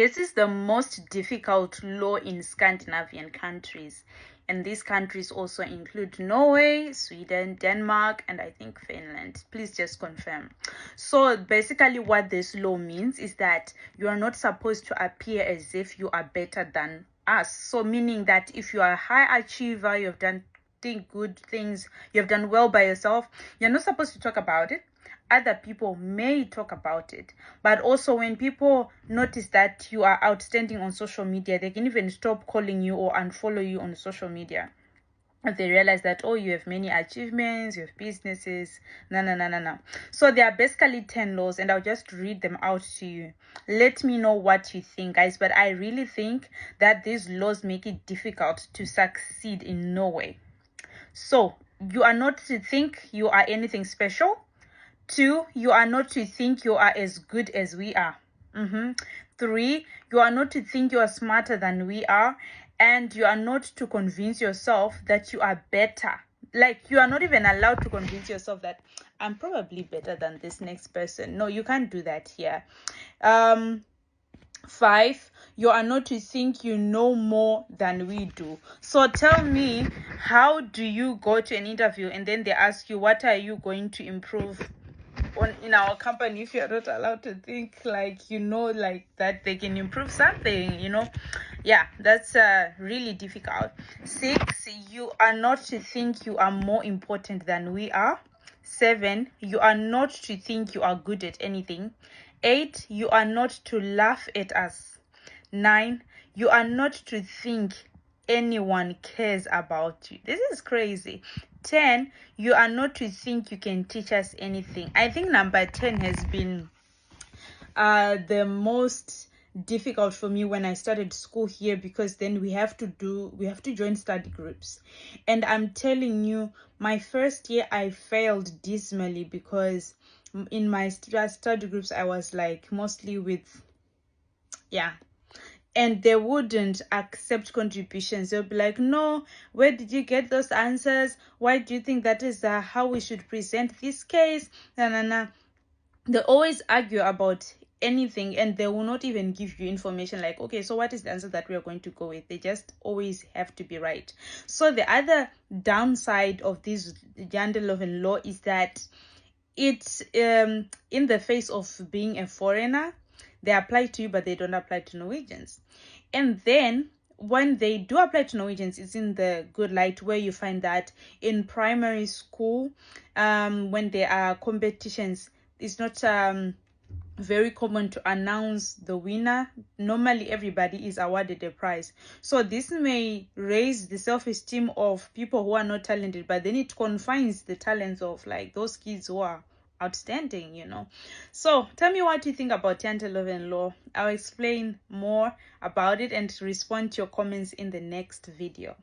This is the most difficult law in Scandinavian countries, and these countries also include Norway, Sweden, Denmark, and I think Finland. Please just confirm. So basically what this law means is that you are not supposed to appear as if you are better than us. So meaning that if you are a high achiever, you've done good things, you've done well by yourself, you're not supposed to talk about it. Other people may talk about it, but also when people notice that you are outstanding on social media, they can even stop calling you or unfollow you on social media if they realize that, oh, you have many achievements, you have businesses. No. So there are basically 10 laws, and I'll just read them out to you. Let me know what you think, guys, but I really think that these laws make it difficult to succeed in Norway. So you are not to think you are anything special. 2, you are not to think you are as good as we are. 3, you are not to think you are smarter than we are. And you are not to convince yourself that you are better. Like, you are not even allowed to convince yourself that I'm probably better than this next person. No, you can't do that here. 5, you are not to think you know more than we do. So tell me, how do you go to an interview and then they ask you, what are you going to improve on in our company, if you're not allowed to think like, like that they can improve something, yeah, that's really difficult. 6, you are not to think you are more important than we are. 7, you are not to think you are good at anything. 8, you are not to laugh at us. 9, you are not to think anyone cares about you. This is crazy. 10, you are not to think you can teach us anything. I think number 10 has been the most difficult for me when I started school here, because then we have to join study groups, and I'm telling you, my first year I failed dismally, because in my study groups I was like mostly with, and they wouldn't accept contributions. They'll be like, no, where did you get those answers? Why do you think that is how we should present this case? They always argue about anything, and they will not even give you information like, okay, so what is the answer that we are going to go with? They just always have to be right. So the other downside of this Janteloven law is that it's in the face of being a foreigner, they apply to you, but they don't apply to Norwegians. And then when they do apply to Norwegians, it's in the good light, where you find that in primary school, when there are competitions, it's not very common to announce the winner. Normally everybody is awarded a prize. So this may raise the self-esteem of people who are not talented, but then it confines the talents of like those kids who are outstanding. So tell me what you think about Janteloven law. I'll explain more about it and respond to your comments in the next video.